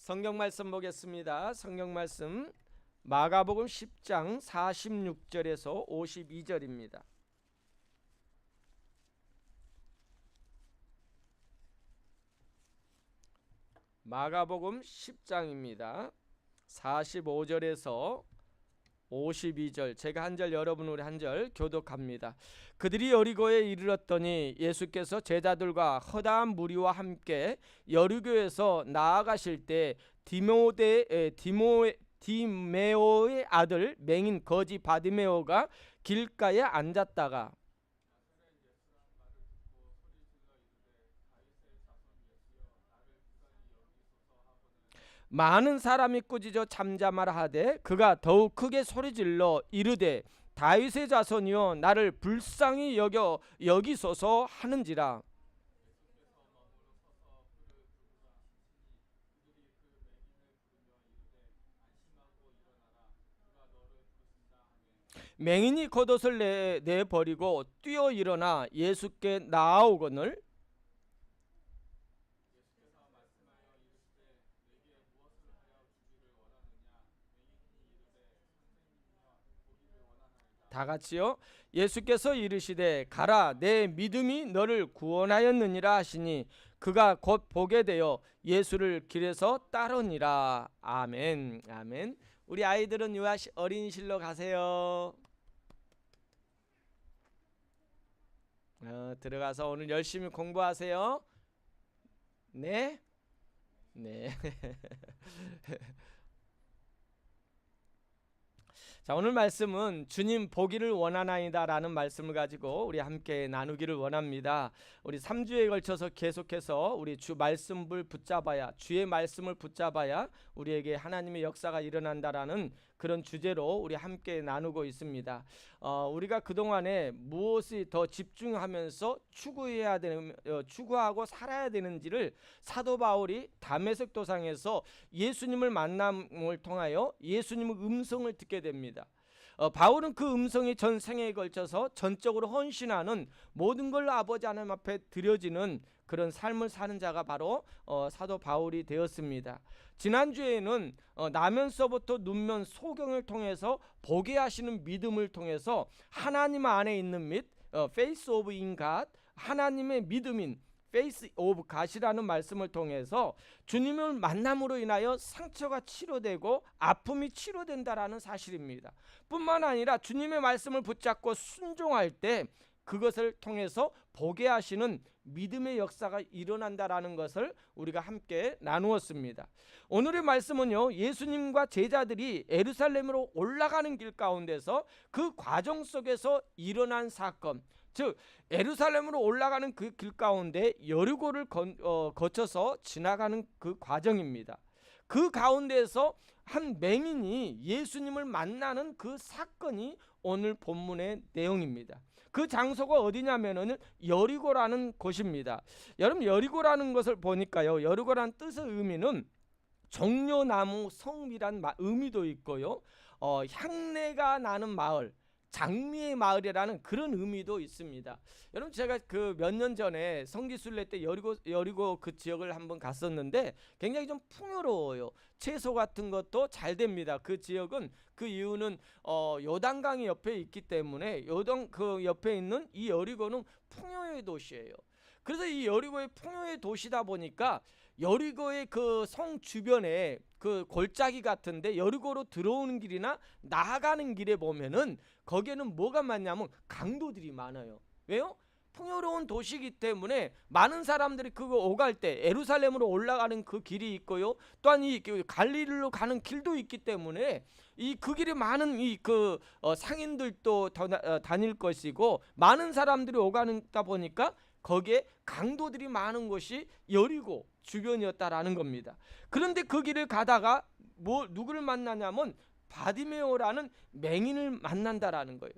성경 말씀 보겠습니다. 성경 말씀 마가복음 10장 46절에서 52절입니다. 마가복음 10장입니다. 45절에서 52절, 제가 한 절 여러분 우리 한 절 교독합니다. 그들이 여리고에 이르렀더니 예수께서 제자들과 허다한 무리와 함께 여리고에서 나아가실 때 디메오의 아들 맹인 거지 바디메오가 길가에 앉았다가 많은 사람이 꾸짖어 잠잠하라 하되 그가 더욱 크게 소리질러 이르되 다윗의 자손이여 나를 불쌍히 여기소서 하는지라. 맹인이 겉옷을 내버리고 뛰어 일어나 예수께 나아오거늘 다 같이요. 예수께서 이르시되 가라 내 믿음이 너를 구원하였느니라 하시니 그가 곧 보게 되어 예수를 길에서 따르니라. 아멘. 아멘. 우리 아이들은 어린이실로 가세요. 들어가서 오늘 열심히 공부하세요. 네. 네. 자, 오늘 말씀은 주님 보기를 원하나이다 라는 말씀을 가지고 우리 함께 나누기를 원합니다. 우리 3주에 걸쳐서 계속해서 우리 주 말씀을 붙잡아야, 주의 말씀을 붙잡아야 우리에게 하나님의 역사가 일어난다라는 그런 주제로 우리 함께 나누고 있습니다. 우리가 그동안에 무엇이 더 집중하면서 추구하고 살아야 되는지를 사도 바울이 다메섹 도상에서 예수님을 만남을 통하여 예수님의 음성을 듣게 됩니다. 바울은 그 음성이 전생에 걸쳐서 전적으로 헌신하는 모든 걸 아버지 하나님 앞에 드려지는 그런 삶을 사는 자가 바로 사도 바울이 되었습니다. 지난주에는 나면서부터 눈면 소경을 통해서 보게 하시는 믿음을 통해서 하나님 안에 있는 및 Faith of in God, 하나님의 믿음인 Faith of God이라는 말씀을 통해서 주님을 만남으로 인하여 상처가 치료되고 아픔이 치료된다라는 사실입니다. 뿐만 아니라 주님의 말씀을 붙잡고 순종할 때 그것을 통해서 보게 하시는 믿음의 역사가 일어난다라는 것을 우리가 함께 나누었습니다. 오늘의 말씀은요, 예수님과 제자들이 예루살렘으로 올라가는 길 가운데서 그 과정 속에서 일어난 사건, 즉 예루살렘으로 올라가는 그 길 가운데 여리고를 거쳐서 지나가는 그 과정입니다. 그 가운데에서 한 맹인이 예수님을 만나는 그 사건이 오늘 본문의 내용입니다. 그 장소가 어디냐면은 여리고라는 곳입니다. 여러분, 여리고라는 것을 보니까요, 여리고라는 뜻의 의미는 종려나무 성이란 의미도 있고요, 향내가 나는 마을, 장미의 마을이라는 그런 의미도 있습니다. 여러분, 제가 그 몇 년 전에 성지순례 때 여리고 그 지역을 한번 갔었는데 굉장히 좀 풍요로워요. 채소 같은 것도 잘 됩니다. 그 지역은, 그 이유는 요단강이 옆에 있기 때문에 요단 그 옆에 있는 이 여리고는 풍요의 도시예요. 그래서 이 여리고의 풍요의 도시다 보니까 여리고의 그 성 주변에 그 골짜기 같은데 여리고로 들어오는 길이나 나아가는 길에 보면은 거기에는 뭐가 많냐면 강도들이 많아요. 왜요? 풍요로운 도시이기 때문에 많은 사람들이 그거 오갈 때 예루살렘으로 올라가는 그 길이 있고요, 또한 이 갈릴리로 가는 길도 있기 때문에 이 그 길에 많은 이 그 상인들도 다닐 것이고 많은 사람들이 오가다 보니까 거기에 강도들이 많은 곳이 여리고 주변이었다라는 겁니다. 그런데 그 길을 가다가 누구를 만나냐면 바디메오라는 맹인을 만난다라는 거예요.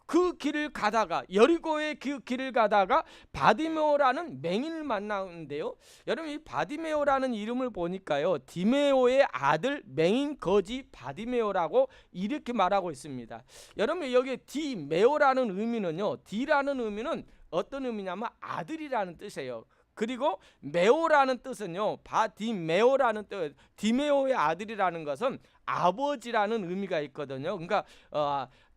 그 길을 가다가, 여리고의 그 길을 가다가 바디메오라는 맹인을 만나는데요, 여러분 이 바디메오라는 이름을 보니까요, 디메오의 아들 맹인 거지 바디메오라고 이렇게 말하고 있습니다. 여러분, 여기 디메오라는 의미는요, 디라는 의미는 어떤 의미냐면 아들이라는 뜻이에요. 그리고 메오라는 뜻은요, 바디메오라는 뜻, 디메오의 아들이라는 것은 아버지라는 의미가 있거든요. 그러니까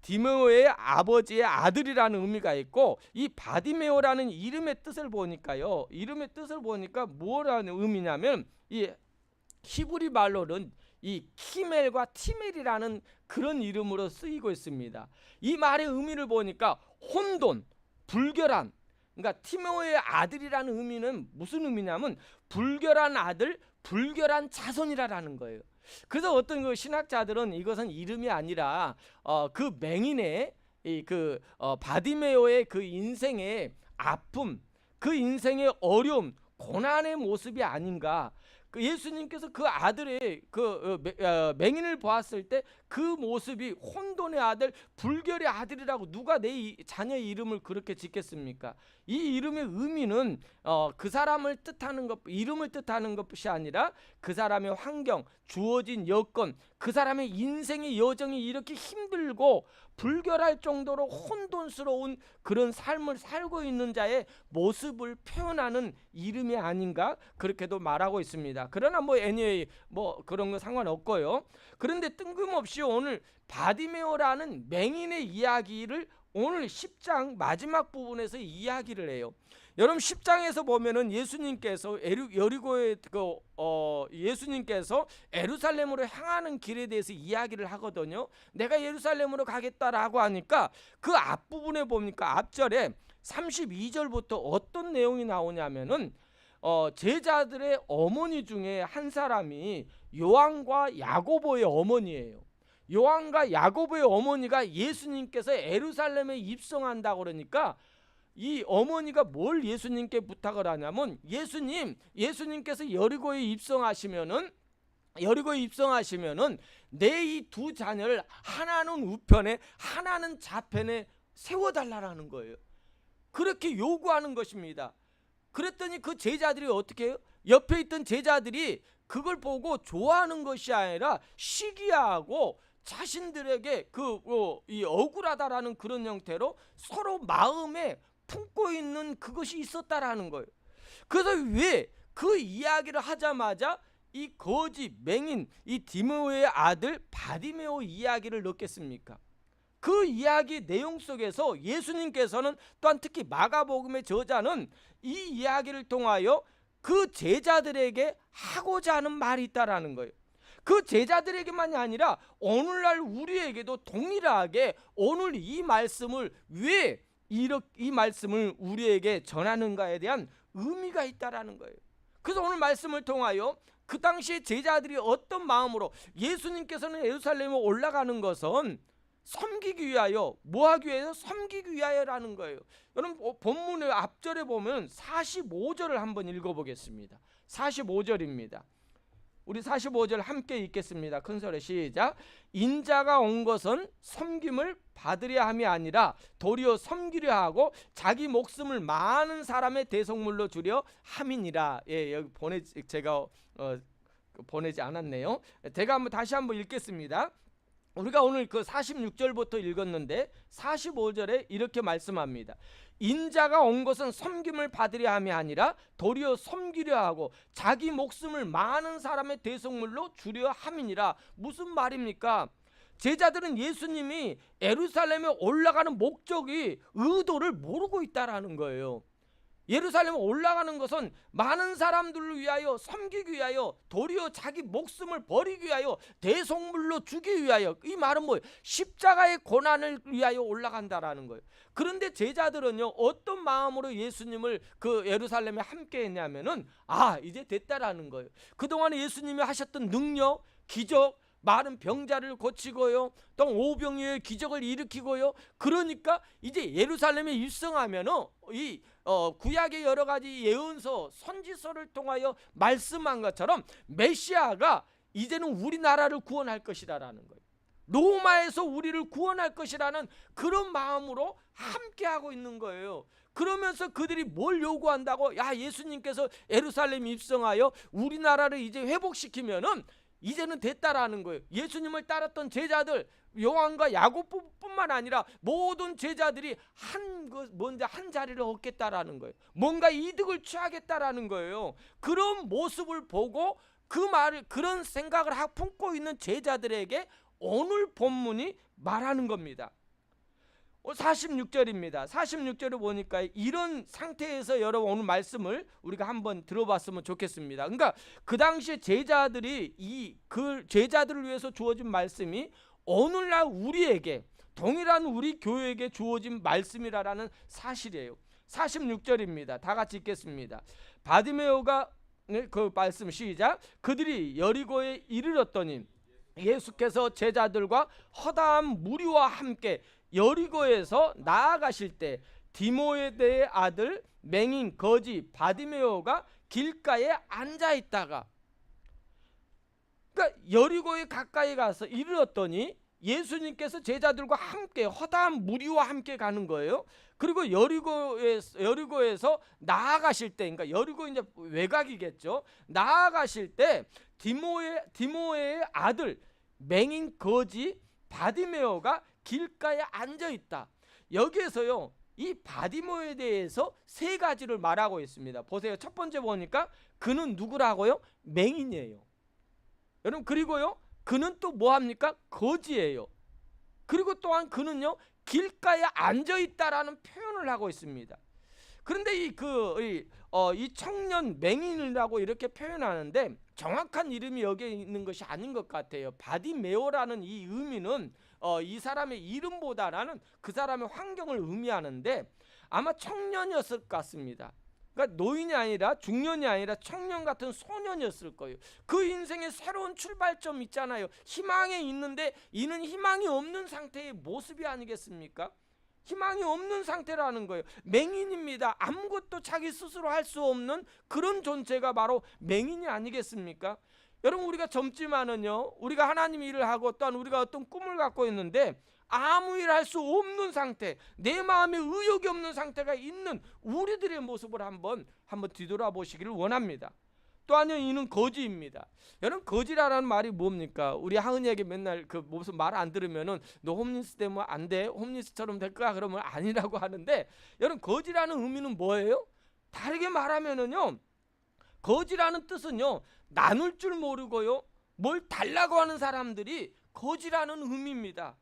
디메오의 아버지의 아들이라는 의미가 있고, 이 바디메오라는 이름의 뜻을 보니까요, 이름의 뜻을 보니까 뭐라는 의미냐면, 이 히브리 말로는 이 키멜과 티멜이라는 그런 이름으로 쓰이고 있습니다. 이 말의 의미를 보니까 혼돈, 불결한, 그러니까 티모의 아들이라는 의미는 무슨 의미냐면 불결한 아들, 불결한 자손이라는 거예요. 그래서 어떤 그 신학자들은 이것은 이름이 아니라 그 맹인의 바디메오의 그 인생의 아픔, 그 인생의 어려움, 고난의 모습이 아닌가. 예수님께서 그 아들의 맹인을 보았을 때 그 모습이 혼돈의 아들, 불결의 아들이라고 누가 내 자녀의 이름을 그렇게 짓겠습니까? 이 이름의 의미는 그 사람을 뜻하는 것, 이름을 뜻하는 것이 아니라 그 사람의 환경, 주어진 여건, 그 사람의 인생의 여정이 이렇게 힘들고 불결할 정도로 혼돈스러운 그런 삶을 살고 있는 자의 모습을 표현하는 이름이 아닌가, 그렇게도 말하고 있습니다. 그러나 anyway 그런 거 상관없고요. 그런데 뜬금없이 오늘 바디메오라는 맹인의 이야기를 오늘 10장 마지막 부분에서 이야기를 해요. 여러분 10장에서 보면은 예수님께서 예수님께서 예루살렘으로 향하는 길에 대해서 이야기를 하거든요. 내가 예루살렘으로 가겠다라고 하니까 그 앞부분에 보니까 앞절에 32절부터 어떤 내용이 나오냐면은 제자들의 어머니 중에 한 사람이 요한과 야고보의 어머니예요. 요한과 야고보의 어머니가 예수님께서 예루살렘에 입성한다 그러니까 이 어머니가 뭘 예수님께 부탁을 하냐면, 예수님께서 여리고에 입성하시면은 내 이 두 자녀를 하나는 우편에 하나는 좌편에 세워달라는 거예요. 그렇게 요구하는 것입니다. 그랬더니 그 제자들이 어떻게 해요? 옆에 있던 제자들이 그걸 보고 좋아하는 것이 아니라 시기하고 자신들에게 이 억울하다라는 그런 형태로 서로 마음에 품고 있는 그것이 있었다라는 거예요. 그래서 왜 그 이야기를 하자마자 이 거지 맹인 이 디메오의 아들 바디메오 이야기를 넣겠습니까? 그 이야기 내용 속에서 예수님께서는 또한 특히 마가복음의 저자는 이 이야기를 통하여 그 제자들에게 하고자 하는 말이 있다라는 거예요. 그 제자들에게만이 아니라 오늘날 우리에게도 동일하게 오늘 이 말씀을 왜 이 말씀을 우리에게 전하는가에 대한 의미가 있다라는 거예요. 그래서 오늘 말씀을 통하여 그 당시 제자들이 어떤 마음으로, 예수님께서는 예루살렘에 올라가는 것은 섬기기 위하여, 뭐하기 위하여? 섬기기 위하여라는 거예요. 여러분 본문의 앞절에 보면 45절을 한번 읽어보겠습니다. 45절입니다. 우리 45절 함께 읽겠습니다. 큰 소리 시작. 인자가 온 것은 섬김을 받으려 함이 아니라 도리어 섬기려 하고 자기 목숨을 많은 사람의 대속물로 주려 함이니라. 여기 제가 보내지 않았네요. 제가 다시 한번 읽겠습니다. 우리가 오늘 그 46절부터 읽었는데 45절에 이렇게 말씀합니다. 인자가 온 것은 섬김을 받으려 함이 아니라 도리어 섬기려 하고 자기 목숨을 많은 사람의 대속물로 주려 함이니라. 무슨 말입니까? 제자들은 예수님이 예루살렘에 올라가는 목적이, 의도를 모르고 있다라는 거예요. 예루살렘에 올라가는 것은 많은 사람들을 위하여, 섬기기 위하여, 도리어 자기 목숨을 버리기 위하여, 대속물로 주기 위하여, 이 말은 뭐예요? 십자가의 고난을 위하여 올라간다라는 거예요. 그런데 제자들은요, 어떤 마음으로 예수님을 그 예루살렘에 함께 했냐면은 이제 됐다라는 거예요. 그동안에 예수님이 하셨던 능력, 기적, 많은 병자를 고치고요, 또 오병이어의 기적을 일으키고요, 그러니까 이제 예루살렘에 입성하면은 이 구약의 여러 가지 예언서, 선지서를 통하여 말씀한 것처럼 메시아가 이제는 우리나라를 구원할 것이라는 거예요. 로마에서 우리를 구원할 것이라는 그런 마음으로 함께하고 있는 거예요. 그러면서 그들이 뭘 요구한다고? 예수님께서 예루살렘 입성하여 우리나라를 이제 회복시키면은 이제는 됐다라는 거예요. 예수님을 따랐던 제자들, 요한과 야고보뿐만 아니라 모든 제자들이 한 자리를 얻겠다라는 거예요. 뭔가 이득을 취하겠다라는 거예요. 그런 모습을 보고 그런 생각을 품고 있는 제자들에게 오늘 본문이 말하는 겁니다. 46절입니다. 46절을 보니까 이런 상태에서 여러분 오늘 말씀을 우리가 한번 들어봤으면 좋겠습니다. 그러니까 그 당시에 제자들이 그 제자들을 위해서 주어진 말씀이 오늘날 우리에게, 동일한 우리 교회에게 주어진 말씀이라는 사실이에요. 46절입니다. 다 같이 읽겠습니다. 바디메오가, 그 말씀 시작. 그들이 여리고에 이르렀더니 예수께서 제자들과 허다한 무리와 함께 여리고에서 나아가실 때 디모데의 아들 맹인 거지 바디메오가 길가에 앉아 있다가, 그러니까 여리고에 가까이 가서 이르렀더니 예수님께서 제자들과 함께 허다한 무리와 함께 가는 거예요. 그리고 여리고에서 나아가실 때, 그러니까 여리고 이제 외곽이겠죠. 나아가실 때 디모의 아들 맹인 거지 바디메오가 길가에 앉아 있다. 여기에서요, 이 바디메오에 대해서 세 가지를 말하고 있습니다. 보세요. 첫 번째 보니까 그는 누구라고요? 맹인이에요. 여러분, 그리고요, 그는 또 뭐합니까? 거지예요. 그리고 또한 그는요, 길가에 앉아 있다라는 표현을 하고 있습니다. 그런데 이 청년 맹인이라고 이렇게 표현하는데 정확한 이름이 여기에 있는 것이 아닌 것 같아요. 바디메오라는 이 의미는 이 사람의 이름보다는 그 사람의 환경을 의미하는데 아마 청년이었을 것 같습니다. 그러니까 노인이 아니라 중년이 아니라 청년 같은 소년이었을 거예요. 그 인생의 새로운 출발점 있잖아요. 희망에 있는데 이는 희망이 없는 상태의 모습이 아니겠습니까? 희망이 없는 상태라는 거예요. 맹인입니다. 아무것도 자기 스스로 할 수 없는 그런 존재가 바로 맹인이 아니겠습니까? 여러분, 우리가 젊지만은요, 우리가 하나님 일을 하고 또한 우리가 어떤 꿈을 갖고 있는데 아무 일 할 수 없는 상태, 내 마음에 의욕이 없는 상태가 있는 우리들의 모습을 한번 뒤돌아보시기를 원합니다. 또한요, 이는 거지입니다. 여러분, 거지라는 말이 뭡니까? 우리 하은이에게 맨날 그 무슨 말 안 들으면은 너 홈리스 되면 안 돼, 홈리스처럼 될 거야, 그러면 아니라고 하는데, 여러분, 거지라는 의미는 뭐예요? 다르게 말하면은요, 거지라는 뜻은요, 나눌 줄 모르고요, 뭘 달라고 하는 사람들이 거지라는 의미입니다.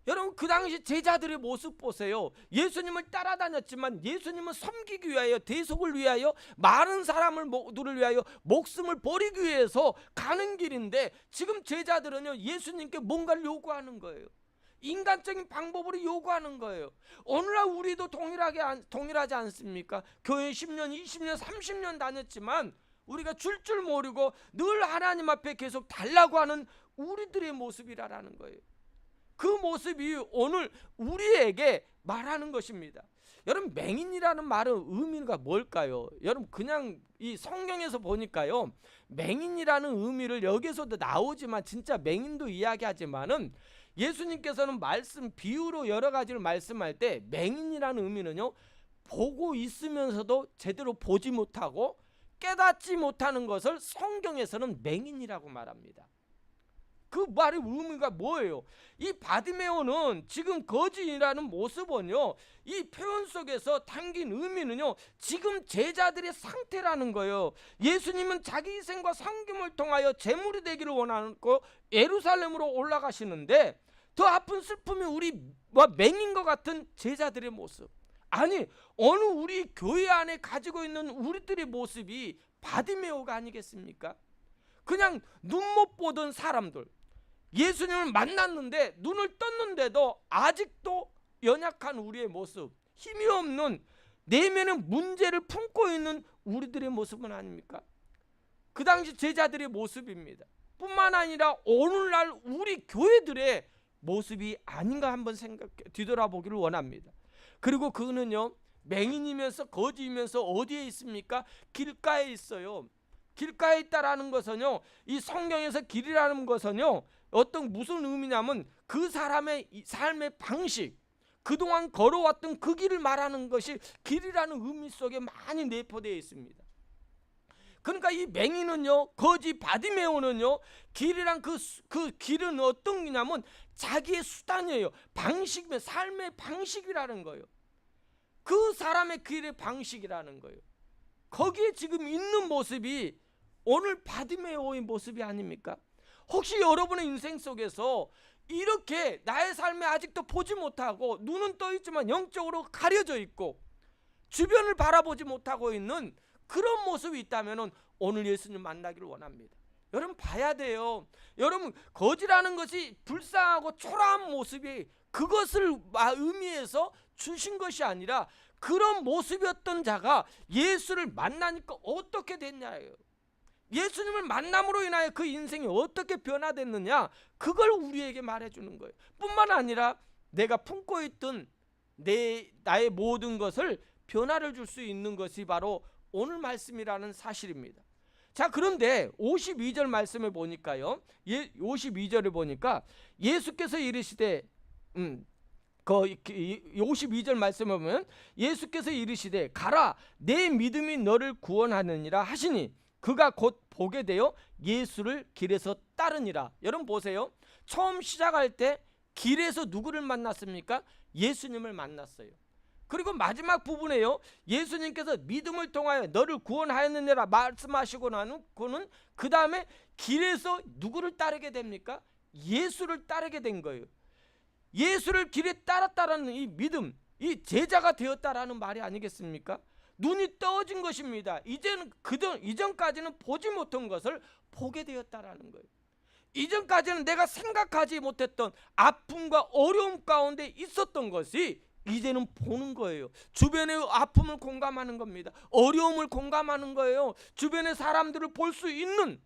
여러분, 그 당시 제자들의 모습 보세요. 예수님을 따라다녔지만 예수님은 섬기기 위하여, 대속을 위하여, 많은 사람들을 위하여 목숨을 버리기 위해서 가는 길인데, 지금 제자들은요, 예수님께 뭔가를 요구하는 거예요. 인간적인 방법으로 요구하는 거예요. 오늘날 우리도 동일하지 않습니까? 교회 10년, 20년, 30년 다녔지만 우리가 줄 모르고 늘 하나님 앞에 계속 달라고 하는 우리들의 모습이라는 거예요. 그 모습이 오늘 우리에게 말하는 것입니다. 여러분, 맹인이라는 말은 의미가 뭘까요? 여러분, 그냥 이 성경에서 보니까요, 맹인이라는 의미를 여기서도 나오지만 진짜 맹인도 이야기하지만은 예수님께서는 비유로 여러 가지를 말씀할 때 맹인이라는 의미는요, 보고 있으면서도 제대로 보지 못하고 깨닫지 못하는 것을 성경에서는 맹인이라고 말합니다. 그 말의 의미가 뭐예요? 이 바디메오는 지금 거지라는 모습은요, 이 표현 속에서 담긴 의미는요, 지금 제자들의 상태라는 거예요. 예수님은 자기 희생과 섬김을 통하여 제물이 되기를 원하고 예루살렘으로 올라가시는데 더 아픈 슬픔이 우리 맹인과 같은 제자들의 모습, 아니 어느 우리 교회 안에 가지고 있는 우리들의 모습이 바디메오가 아니겠습니까? 그냥 눈 못 보던 사람들, 예수님을 만났는데 눈을 떴는데도 아직도 연약한 우리의 모습, 힘이 없는 내면에 문제를 품고 있는 우리들의 모습은 아닙니까? 그 당시 제자들의 모습입니다. 뿐만 아니라 오늘날 우리 교회들의 모습이 아닌가 한번 뒤돌아보기를 원합니다. 그리고 그는요, 맹인이면서 거지이면서 어디에 있습니까? 길가에 있어요. 길가에 있다라는 것은요, 이 성경에서 길이라는 것은요, 무슨 의미냐면 그 사람의 삶의 방식, 그동안 걸어왔던 그 길을 말하는 것이 길이라는 의미 속에 많이 내포되어 있습니다. 그러니까 이 맹인은요, 거지 바디메오는요, 길이란 그 길은 어떤 거냐면 자기의 수단이에요. 방식이면 삶의 방식이라는 거예요. 그 사람의 길의 방식이라는 거예요. 거기에 지금 있는 모습이 오늘 바디메오의 모습이 아닙니까? 혹시 여러분의 인생 속에서 이렇게 나의 삶에 아직도 보지 못하고 눈은 떠 있지만 영적으로 가려져 있고 주변을 바라보지 못하고 있는 그런 모습이 있다면 오늘 예수님 만나기를 원합니다. 여러분 봐야 돼요. 여러분 거지라는 것이 불쌍하고 초라한 모습이 그것을 의미해서 주신 것이 아니라 그런 모습이었던 자가 예수를 만나니까 어떻게 됐냐예요. 예수님을 만남으로 인하여 그 인생이 어떻게 변화됐느냐, 그걸 우리에게 말해주는 거예요. 뿐만 아니라 내가 품고 있던 나의 모든 것을 변화를 줄 수 있는 것이 바로 오늘 말씀이라는 사실입니다. 자, 그런데 52절 말씀을 보니까요, 52절을 보니까 예수께서 이르시되 52절 말씀을 보면 예수께서 이르시되 가라, 내 믿음이 너를 구원하느니라 하시니 그가 곧 보게 되어 예수를 길에서 따르니라. 여러분 보세요. 처음 시작할 때 길에서 누구를 만났습니까? 예수님을 만났어요. 그리고 마지막 부분에요, 예수님께서 믿음을 통하여 너를 구원하였느니라 말씀하시고 나는 그 다음에 길에서 누구를 따르게 됩니까? 예수를 따르게 된 거예요. 예수를 길에 따랐다라는 이 믿음, 이 제자가 되었다라는 말이 아니겠습니까? 눈이 떠진 것입니다. 이제는 이전까지는 보지 못한 것을 보게 되었다라는 거예요. 이전까지는 내가 생각하지 못했던 아픔과 어려움 가운데 있었던 것이 이제는 보는 거예요. 주변의 아픔을 공감하는 겁니다. 어려움을 공감하는 거예요. 주변의 사람들을 볼 수 있는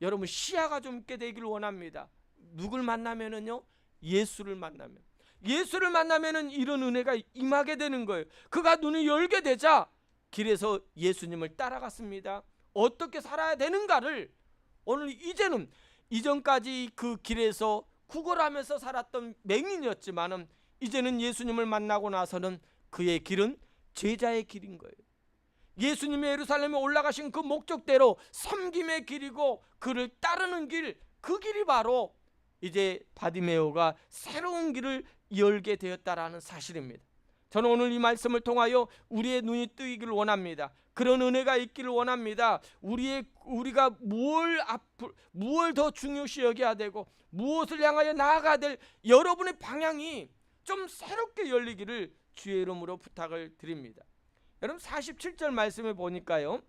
여러분 시야가 좀 있게 되기를 원합니다. 누굴 만나면은요, 예수를 만나면은 이런 은혜가 임하게 되는 거예요. 그가 눈을 열게 되자 길에서 예수님을 따라갔습니다. 어떻게 살아야 되는가를 오늘 이제는, 이전까지 그 길에서 구걸하면서 살았던 맹인이었지만은 이제는 예수님을 만나고 나서는 그의 길은 제자의 길인 거예요. 예수님이 예루살렘에 올라가신 그 목적대로 섬김의 길이고 그를 따르는 길, 그 길이 바로 이제 바디메오가 새로운 길을 열게 되었다라는 사실입니다. 저는 오늘 이 말씀을 통하여 우리의 눈이 뜨이기를 원합니다. 그런 은혜가 있기를 원합니다. 우리가 무엇을 더 중요시 여겨야 되고 무엇을 향하여 나아가야 될 여러분의 방향이 좀 새롭게 열리기를 주의 이름으로 부탁을 드립니다. 여러분 47절 말씀을 보니까요,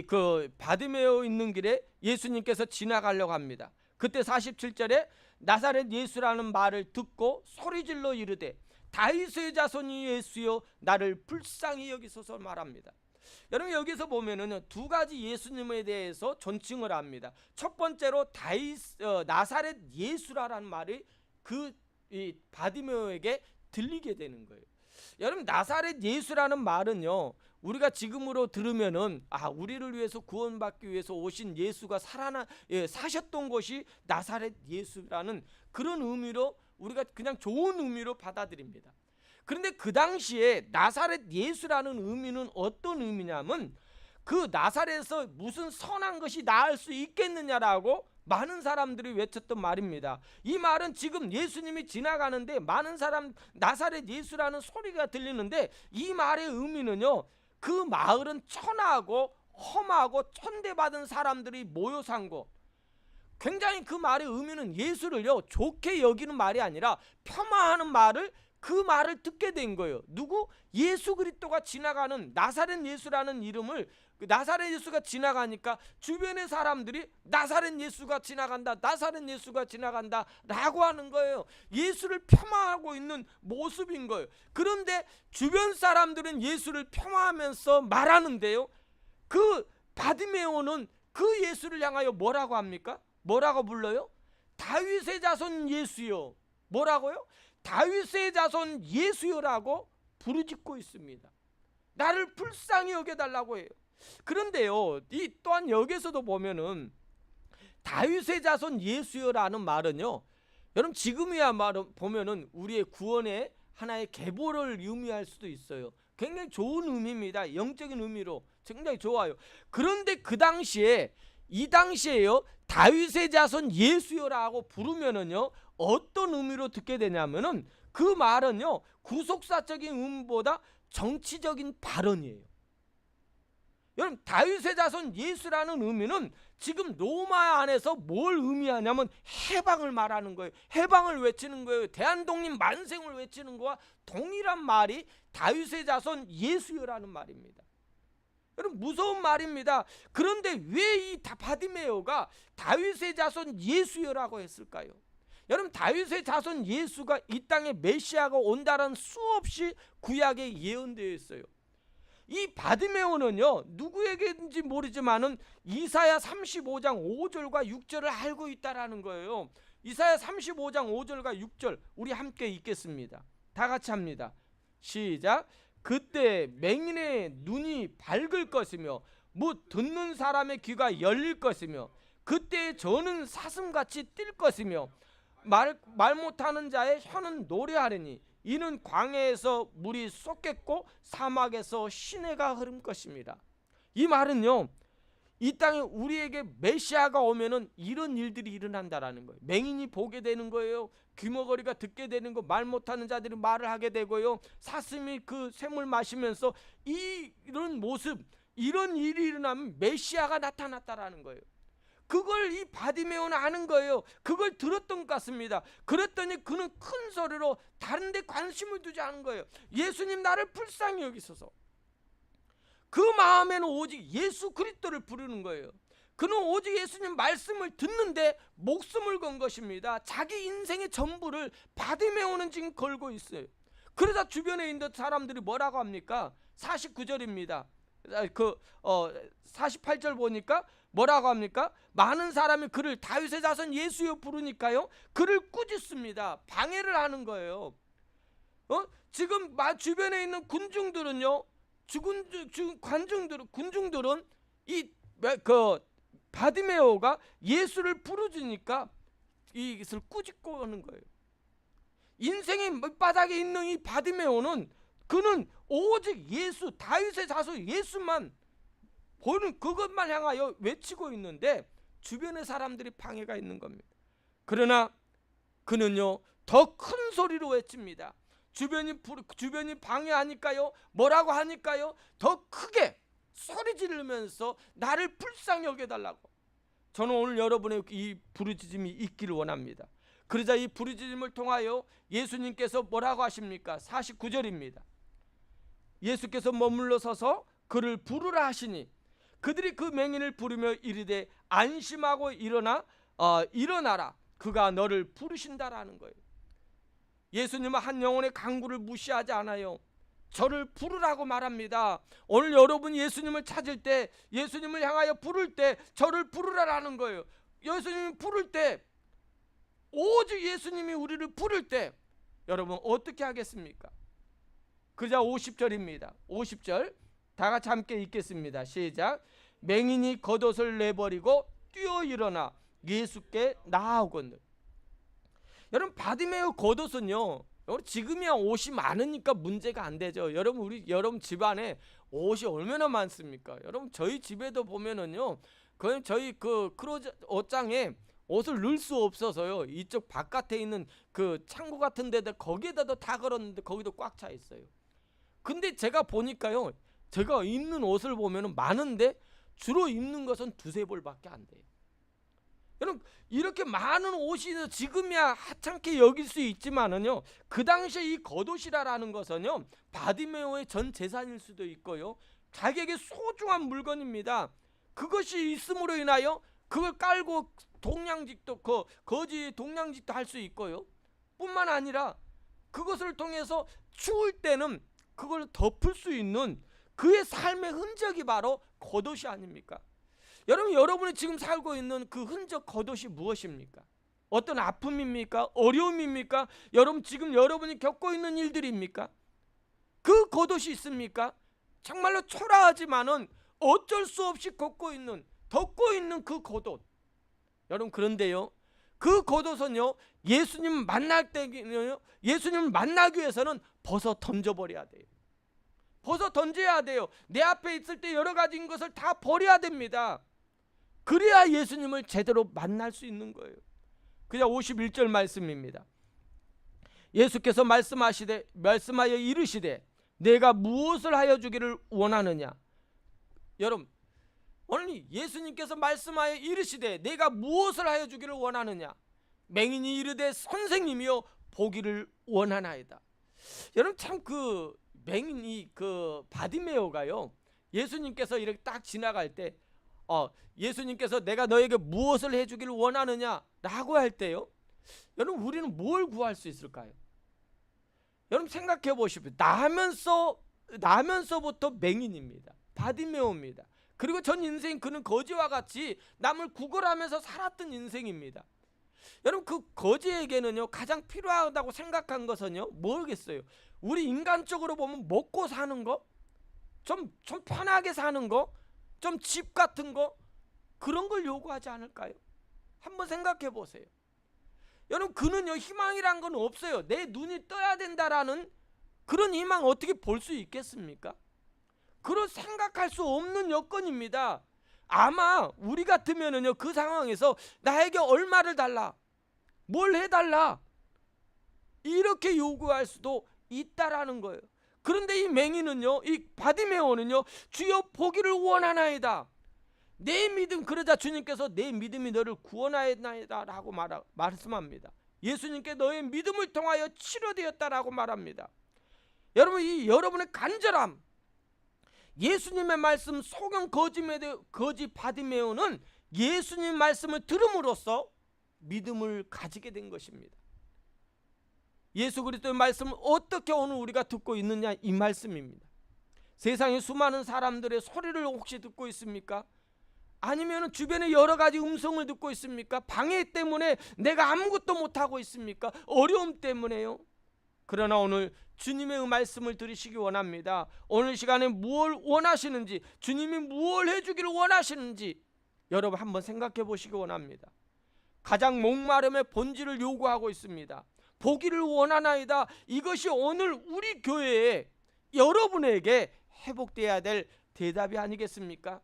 그 바디메오 있는 길에 예수님께서 지나가려고 합니다. 그때 47절에 나사렛 예수라는 말을 듣고 소리질러 이르되 다윗의 자손이 예수여 나를 불쌍히 여기소서 말합니다. 여러분 여기서 보면은 두 가지 예수님에 대해서 존칭을 합니다. 첫 번째로 나사렛 예수라는 말이 이 바디메오에게 들리게 되는 거예요. 여러분 나사렛 예수라는 말은요, 우리가 지금으로 들으면은 우리를 위해서 구원받기 위해서 오신 예수가 사셨던 곳이 나사렛 예수라는 그런 의미로 우리가 그냥 좋은 의미로 받아들입니다. 그런데 그 당시에 나사렛 예수라는 의미는 어떤 의미냐면 그 나사렛에서 무슨 선한 것이 나을 수 있겠느냐라고 많은 사람들이 외쳤던 말입니다. 이 말은 지금 예수님이 지나가는데 많은 사람 나사렛 예수라는 소리가 들리는데 이 말의 의미는요, 그 마을은 천하고 험하고 천대받은 사람들이 모여 산 곳, 굉장히 그 말의 의미는 예수를요 좋게 여기는 말이 아니라 폄하하는 말을, 그 말을 듣게 된 거예요. 누구? 예수 그리스도가 지나가는 나사렛 예수라는 이름을, 나사렛 예수가 지나가니까 주변의 사람들이 나사렛 예수가 지나간다, 나사렛 예수가 지나간다 라고 하는 거예요. 예수를 폄하하고 있는 모습인 거예요. 그런데 주변 사람들은 예수를 폄하하면서 말하는데요, 그 바디메오는 그 예수를 향하여 뭐라고 합니까? 뭐라고 불러요? 다윗의 자손 예수요. 뭐라고요? 다윗의 자손 예수요라고 부르짖고 있습니다. 나를 불쌍히 여겨달라고 해요. 그런데요, 이 또한 여기서도 보면은 다윗의 자손 예수요라는 말은요, 여러분 지금이야 말은 보면은 우리의 구원의 하나의 계보를 의미할 수도 있어요. 굉장히 좋은 의미입니다. 영적인 의미로 굉장히 좋아요. 그런데 그 당시에 이 당시에요 다윗의 자손 예수여라고 부르면은요 어떤 의미로 듣게 되냐면은 그 말은요 구속사적인 의미보다 정치적인 발언이에요. 여러분 다윗의 자손 예수라는 의미는 지금 로마 안에서 뭘 의미하냐면 해방을 말하는 거예요. 해방을 외치는 거예요. 대한독립 만생을 외치는 거와 동일한 말이 다윗의 자손 예수여라는 말입니다. 여러분 무서운 말입니다. 그런데 왜 이 바디메오가 다윗의 자손 예수여라고 했을까요? 여러분 다윗의 자손 예수가 이 땅에 메시아가 온다는 수없이 구약에 예언되어 있어요. 이 바디메오는요 누구에게인지 모르지만은 이사야 35장 5절과 6절을 알고 있다라는 거예요. 이사야 35장 5절과 6절 우리 함께 읽겠습니다. 다 같이 합니다. 시작. 그때 맹인의 눈이 밝을 것이며 못 듣는 사람의 귀가 열릴 것이며 그때 저는 사슴같이 뛸 것이며 말 못하는 자의 혀는 노래하리니 이는 광야에서 물이 쏟겠고 사막에서 시내가 흐를 것입니다. 이 말은요 이 땅에 우리에게 메시아가 오면은 이런 일들이 일어난다라는 거예요. 맹인이 보게 되는 거예요. 귀머거리가 듣게 되는 거, 말 못하는 자들이 말을 하게 되고요. 사슴이 그 샘을 마시면서 이런 모습, 이런 일이 일어나면 메시아가 나타났다라는 거예요. 그걸 이 바디메오는 아는 거예요. 그걸 들었던 것 같습니다. 그랬더니 그는 큰 소리로 다른 데 관심을 두지 않은 거예요. 예수님 나를 불쌍히 여기소서. 그 마음에는 오직 예수 그리스도를 부르는 거예요. 그는 오직 예수님 말씀을 듣는데 목숨을 건 것입니다. 자기 인생의 전부를 바디메오는 지금 걸고 있어요. 그러다 주변에 있는 사람들이 뭐라고 합니까? 49절입니다. 48절 보니까 뭐라고 합니까? 많은 사람이 그를 다윗의 자손 예수여 부르니까요 그를 꾸짖습니다. 방해를 하는 거예요. 지금 주변에 있는 군중들은요 군중들은 이 바디메오가 예수를 부르짖으니까 이것을 꾸짖고 하는 거예요. 인생의 밑바닥에 있는 이 바디메오는 그는 오직 예수 다윗의 자손 예수만 보는 그것만 향하여 외치고 있는데 주변의 사람들이 방해가 있는 겁니다. 그러나 그는요 더 큰 소리로 외칩니다. 주변이 방해하니까요 뭐라고 하니까요 더 크게 소리 지르면서 나를 불쌍히 여겨달라고. 저는 오늘 여러분의 이 부르짖음이 있기를 원합니다. 그러자 이 부르짖음을 통하여 예수님께서 뭐라고 하십니까? 49절입니다. 예수께서 머물러 서서 그를 부르라 하시니 그들이 그 맹인을 부르며 이르되 안심하고 일어나라 그가 너를 부르신다라는 거예요. 예수님은 한 영혼의 간구를 무시하지 않아요. 저를 부르라고 말합니다. 오늘 여러분 예수님을 찾을 때 예수님을 향하여 부를 때 저를 부르라라는 거예요. 예수님이 부를 때 오직 예수님이 우리를 부를 때 여러분 어떻게 하겠습니까? 그자 50절입니다. 50절 다 같이 함께 읽겠습니다. 시작. 맹인이 겉옷을 내버리고 뛰어 일어나 예수께 나아오거늘. 여러분 바디메오 겉옷은요 지금이야 옷이 많으니까 문제가 안 되죠. 여러분 집안에 옷이 얼마나 많습니까? 여러분 저희 집에도 보면은요 그냥 저희 그 크로즈 옷장에 옷을 넣을 수 없어서요 이쪽 바깥에 있는 그 창고 같은 데다 거기에다도 다 걸었는데 거기도 꽉 차 있어요. 근데 제가 보니까요 제가 입는 옷을 보면은 많은데 주로 입는 것은 두세 벌밖에 안 돼요. 여러분 이렇게 많은 옷이 지금이야 하찮게 여길 수 있지만은요 그 당시에 이 겉옷이라는 것은요 바디메오의 전 재산일 수도 있고요 자기에게 소중한 물건입니다. 그것이 있음으로 인하여 그걸 깔고 동냥직도 거지 동냥직도 할 수 있고요 뿐만 아니라 그것을 통해서 추울 때는 그걸 덮을 수 있는 그의 삶의 흔적이 바로 겉옷이 아닙니까? 여러분이 지금 살고 있는 그 흔적 겉옷이 무엇입니까? 어떤 아픔입니까? 어려움입니까? 지금 여러분이 겪고 있는 일들입니까? 그 겉옷이 있습니까? 정말로 초라하지만은 어쩔 수 없이 덮고 있는 그 겉옷. 여러분 그런데요 그 겉옷은요 예수님 만날 때는요 예수님을 만나기 위해서는 벗어 던져버려야 돼요. 벗어 던져야 돼요. 내 앞에 있을 때 여러 가지인 것을 다 버려야 됩니다. 그래야 예수님을 제대로 만날 수 있는 거예요. 그냥 51절 말씀입니다. 예수께서 말씀하여 이르시되 내가 무엇을 하여 주기를 원하느냐. 여러분, 오늘 예수님께서 말씀하여 이르시되 내가 무엇을 하여 주기를 원하느냐. 맹인이 이르되 선생님이여 보기를 원하나이다. 여러분, 참 그 맹인이 그 바디메오가요, 예수님께서 이렇게 딱 지나갈 때 예수님께서 내가 너에게 무엇을 해주기를 원하느냐 라고 할 때요, 여러분, 우리는 뭘 구할 수 있을까요? 여러분, 생각해 보십시오. 나면서부터 맹인입니다. 바디메오입니다. 그리고 전 인생 그는 거지와 같이 남을 구걸하면서 살았던 인생입니다. 여러분, 그 거지에게는요 가장 필요하다고 생각한 것은요 뭐겠어요? 우리 인간적으로 보면 먹고 사는 거, 좀 편하게 사는 거, 좀 집 같은 거, 그런 걸 요구하지 않을까요? 한번 생각해 보세요. 여러분, 그는요 희망이란 건 없어요. 내 눈이 떠야 된다라는 그런 희망 어떻게 볼 수 있겠습니까? 그런 생각할 수 없는 여건입니다. 아마 우리 같으면은요 그 상황에서 나에게 얼마를 달라, 뭘 해달라, 이렇게 요구할 수도 있다라는 거예요. 그런데 이 맹인은요, 이 바디메오는요, 주여 보기를 원하나이다. 내 믿음, 그러자 주님께서 내 믿음이 너를 구원하였나이다 라고 말씀합니다. 예수님께 너의 믿음을 통하여 치료되었다라고 말합니다. 여러분, 이 여러분의 간절함, 예수님의 말씀 소경 거지 바디메오는 예수님 말씀을 들음으로써 믿음을 가지게 된 것입니다. 예수 그리스도의 말씀을 어떻게 오늘 우리가 듣고 있느냐, 이 말씀입니다. 세상에 수많은 사람들의 소리를 혹시 듣고 있습니까? 아니면 주변에 여러 가지 음성을 듣고 있습니까? 방해 때문에 내가 아무것도 못하고 있습니까? 어려움 때문에요. 그러나 오늘 주님의 말씀을 들으시기 원합니다. 오늘 시간에 무엇을 원하시는지, 주님이 무엇을 해주기를 원하시는지 여러분 한번 생각해 보시기 원합니다. 가장 목마름의 본질을 요구하고 있습니다. 보기를 원하나이다. 이것이 오늘 우리 교회에 여러분에게 회복되어야 될 대답이 아니겠습니까?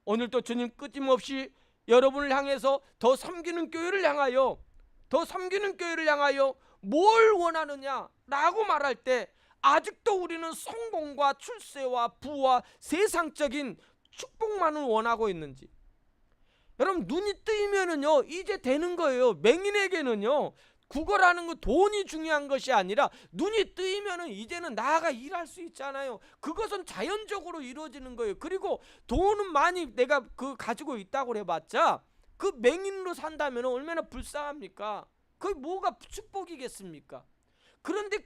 오늘도 주님 끊임없이 여러분을 향해서 더 섬기는 교회를 향하여 뭘 원하느냐 라고 말할 때 아직도 우리는 성공과 출세와 부와 세상적인 축복만을 원하고 있는지, 여러분, 눈이 뜨이면은요 이제 되는 거예요. 맹인에게는요 구걸하는 거, 돈이 중요한 것이 아니라 눈이 뜨이면은 이제는 나아가 일할 수 있잖아요. 그것은 자연적으로 이루어지는 거예요. 그리고 돈은 많이 내가 가지고 있다고 해봤자 그 맹인으로 산다면 얼마나 불쌍합니까? 그게 뭐가 축복이겠습니까? 그런데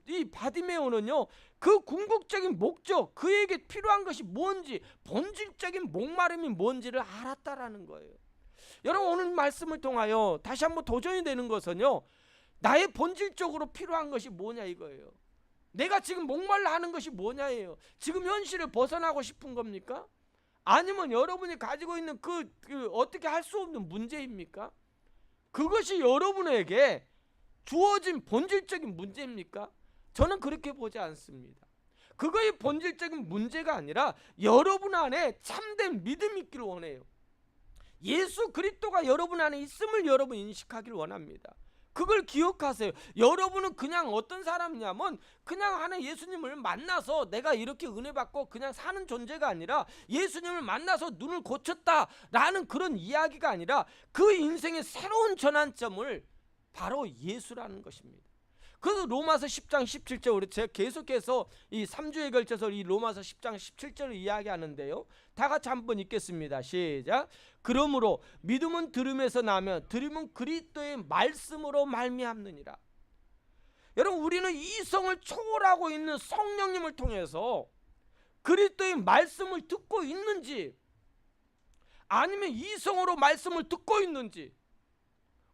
이 바디메오는요 그 궁극적인 목적, 그에게 필요한 것이 뭔지, 본질적인 목마름이 뭔지를 알았다라는 거예요. 여러분, 오늘 말씀을 통하여 다시 한번 도전이 되는 것은요, 나의 본질적으로 필요한 것이 뭐냐 이거예요. 내가 지금 목말라 하는 것이 뭐냐예요. 지금 현실을 벗어나고 싶은 겁니까? 아니면 여러분이 가지고 있는 어떻게 할 수 없는 문제입니까? 그것이 여러분에게 주어진 본질적인 문제입니까? 저는 그렇게 보지 않습니다. 그거의 본질적인 문제가 아니라 여러분 안에 참된 믿음이 있기를 원해요. 예수 그리스도가 여러분 안에 있음을 여러분 인식하기를 원합니다. 그걸 기억하세요. 여러분은 그냥 어떤 사람이냐면 그냥 하는 예수님을 만나서 내가 이렇게 은혜 받고 그냥 사는 존재가 아니라, 예수님을 만나서 눈을 고쳤다라는 그런 이야기가 아니라 그 인생의 새로운 전환점을 바로 예수라는 것입니다. 그래서 로마서 10장 17절, 우리 제가 계속해서 이 3주에 걸쳐서 이 로마서 10장 17절을 이야기하는데요, 다 같이 한번 읽겠습니다. 시작. 그러므로 믿음은 들음에서 나며 들음은 그리스도의 말씀으로 말미암느니라. 여러분, 우리는 이성을 초월하고 있는 성령님을 통해서 그리스도의 말씀을 듣고 있는지, 아니면 이성으로 말씀을 듣고 있는지,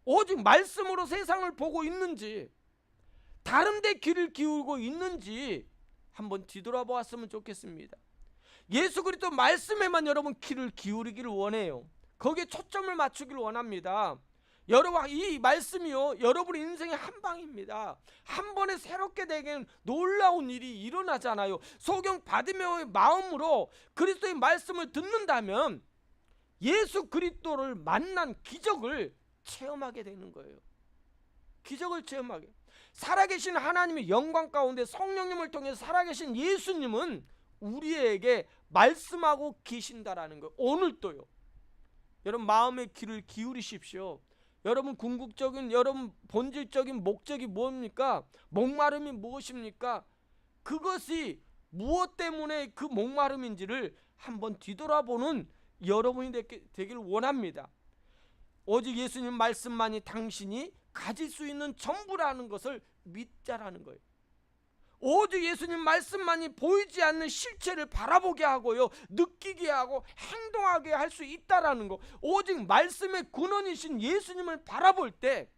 오직 말씀으로 세상을 보고 있는지, 다른 데 귀를 기울고 있는지 한번 뒤돌아보았으면 좋겠습니다. 예수 그리스도 말씀에만 여러분 귀를 기울이기를 원해요. 거기에 초점을 맞추기를 원합니다. 여러분, 이 말씀이요, 여러분의 인생의 한 방입니다. 한 번에 새롭게 되기는 놀라운 일이 일어나잖아요. 소경 바디메오의 마음으로 그리스도의 말씀을 듣는다면 예수 그리스도를 만난 기적을 체험하게 되는 거예요. 기적을 체험하게. 살아계신 하나님의 영광 가운데 성령님을 통해 살아계신 예수님은 우리에게 말씀하고 계신다라는 거예요. 오늘도요. 여러분, 마음의 귀를 기울이십시오. 여러분, 궁극적인, 여러분 본질적인 목적이 뭡니까? 목마름이 무엇입니까? 그것이 무엇 때문에 그 목마름인지를 한번 뒤돌아보는 여러분이 되길 원합니다. 오직 예수님 말씀만이 당신이 가질 수 있는 전부라는 것을 믿자라는 거예요. 오직 예수님 말씀만이 보이지 않는 실체를 바라보게 하고요, 느끼게 하고 행동하게 할 수 있다라는 거. 오직 말씀의 근원이신 예수님을 바라볼 때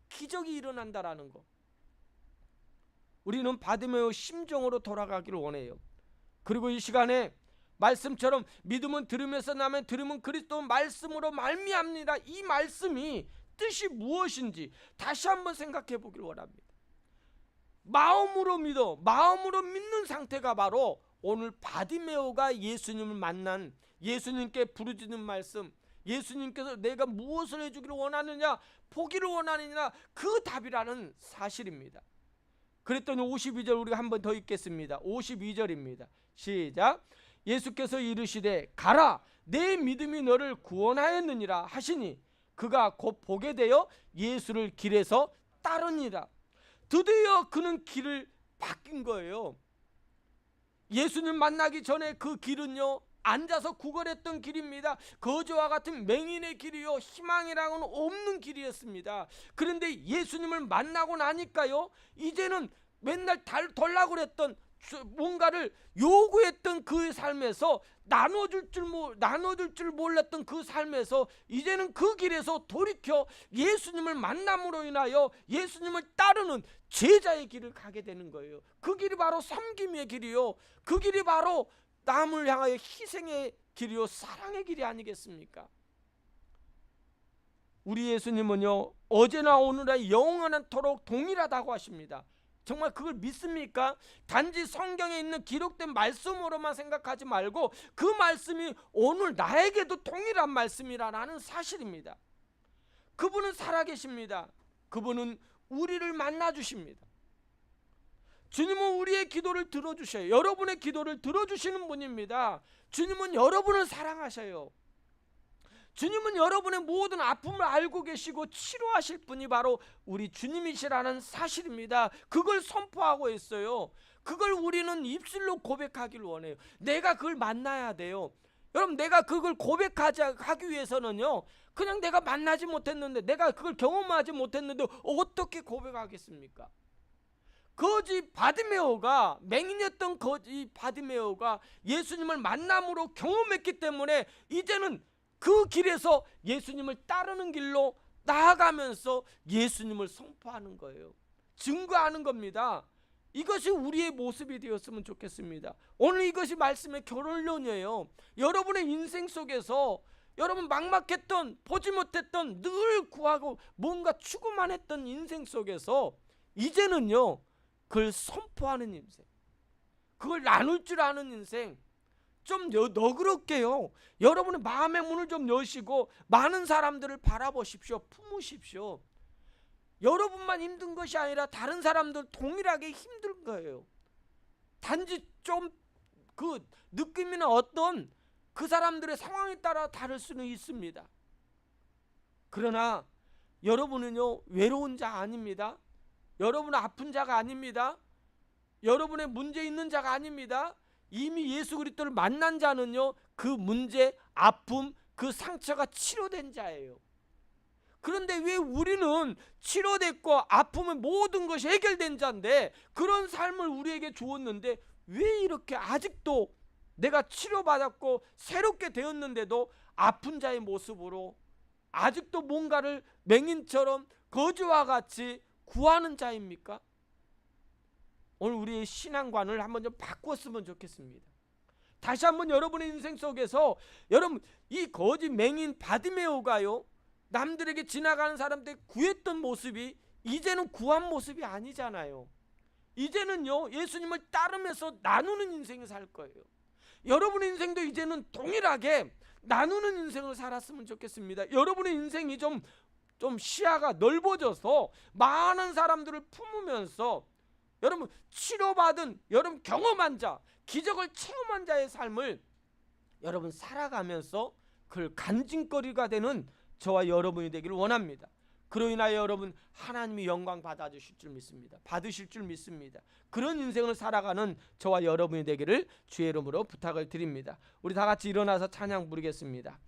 기적이 일어난다라는 거. 우리는 바디메오 심정으로 돌아가기를 원해요. 그리고 이 시간에 말씀처럼 믿음은 들음에서 나면 들음은 그리스도 말씀으로 말미암니다. 이 말씀이 뜻이 무엇인지 다시 한번 생각해 보길 원합니다. 마음으로 믿어, 마음으로 믿는 상태가 바로 오늘 바디메오가 예수님을 만난, 예수님께 부르짖는 말씀, 예수님께서 내가 무엇을 해주기를 원하느냐, 포기를 원하느냐, 그 답이라는 사실입니다. 그랬더니 52절 우리가 한 번 더 읽겠습니다. 52절입니다. 시작. 예수께서 이르시되 가라, 내 믿음이 너를 구원하였느니라 하시니 그가 곧 보게 되어 예수를 길에서 따르니라. 드디어 그는 길을 바뀐 거예요. 예수님 만나기 전에 그 길은요, 앉아서 구걸했던 길입니다. 거지와 같은 맹인의 길이요, 희망이랑은 없는 길이었습니다. 그런데 예수님을 만나고 나니까요, 이제는 맨날 덜라고 그랬던, 뭔가를 요구했던 그 삶에서 나눠줄 줄 몰랐던 그 삶에서 이제는 그 길에서 돌이켜 예수님을 만남으로 인하여 예수님을 따르는 제자의 길을 가게 되는 거예요. 그 길이 바로 섬김의 길이요, 그 길이 바로 남을 향하여 희생의 길이요, 사랑의 길이 아니겠습니까? 우리 예수님은요, 어제나 오늘나 영원토록 동일하다고 하십니다. 정말 그걸 믿습니까? 단지 성경에 있는 기록된 말씀으로만 생각하지 말고 그 말씀이 오늘 나에게도 동일한 말씀이라는 사실입니다. 그분은 살아계십니다. 그분은 우리를 만나주십니다. 주님은 우리의 기도를 들어주셔요. 여러분의 기도를 들어주시는 분입니다. 주님은 여러분을 사랑하셔요. 주님은 여러분의 모든 아픔을 알고 계시고 치료하실 분이 바로 우리 주님이시라는 사실입니다. 그걸 선포하고 있어요. 그걸 우리는 입술로 고백하기를 원해요. 내가 그걸 만나야 돼요. 여러분, 내가 그걸 고백하기 위해서는요, 그냥 내가 만나지 못했는데, 내가 그걸 경험하지 못했는데 어떻게 고백하겠습니까? 거지 바디메오가, 맹인이었던 거지 바디메오가 예수님을 만남으로 경험했기 때문에 이제는 그 길에서 예수님을 따르는 길로 나아가면서 예수님을 선포하는 거예요. 증거하는 겁니다. 이것이 우리의 모습이 되었으면 좋겠습니다. 오늘 이것이 말씀의 결론이에요. 여러분의 인생 속에서 여러분 막막했던, 보지 못했던, 늘 구하고 뭔가 추구만 했던 인생 속에서 이제는요, 그걸 선포하는 인생, 그걸 나눌 줄 아는 인생, 좀 너그럽게요, 여러분의 마음의 문을 좀 여시고 많은 사람들을 바라보십시오. 품으십시오. 여러분만 힘든 것이 아니라 다른 사람들 동일하게 힘든 거예요. 단지 좀 그 느낌이나 어떤 그 사람들의 상황에 따라 다를 수는 있습니다. 그러나 여러분은요, 외로운 자 아닙니다. 여러분은 아픈 자가 아닙니다. 여러분의 문제 있는 자가 아닙니다. 이미 예수 그리스도를 만난 자는요, 그 문제, 아픔, 그 상처가 치료된 자예요. 그런데 왜 우리는 치료됐고 아픔의 모든 것이 해결된 자인데, 그런 삶을 우리에게 주었는데 왜 이렇게 아직도 내가 치료받았고 새롭게 되었는데도 아픈 자의 모습으로 아직도 뭔가를 맹인처럼 거지와 같이 구하는 자입니까? 오늘 우리의 신앙관을 한번 좀 바꿨으면 좋겠습니다. 다시 한번 여러분의 인생 속에서, 여러분 이 거지 맹인 바디메오가요, 남들에게 지나가는 사람들 구했던 모습이 이제는 구한 모습이 아니잖아요. 이제는요, 예수님을 따르면서 나누는 인생을 살 거예요. 여러분의 인생도 이제는 동일하게 나누는 인생을 살았으면 좋겠습니다. 여러분의 인생이 좀 시야가 넓어져서 많은 사람들을 품으면서 여러분 치료받은, 여러분 경험한 자, 기적을 체험한 자의 삶을 여러분 살아가면서 그걸 간증거리가 되는 저와 여러분이 되기를 원합니다. 그로 인하여 여러분 하나님이 영광 받으실 줄 믿습니다. 그런 인생을 살아가는 저와 여러분이 되기를 주의 이름으로 부탁을 드립니다. 우리 다 같이 일어나서 찬양 부르겠습니다.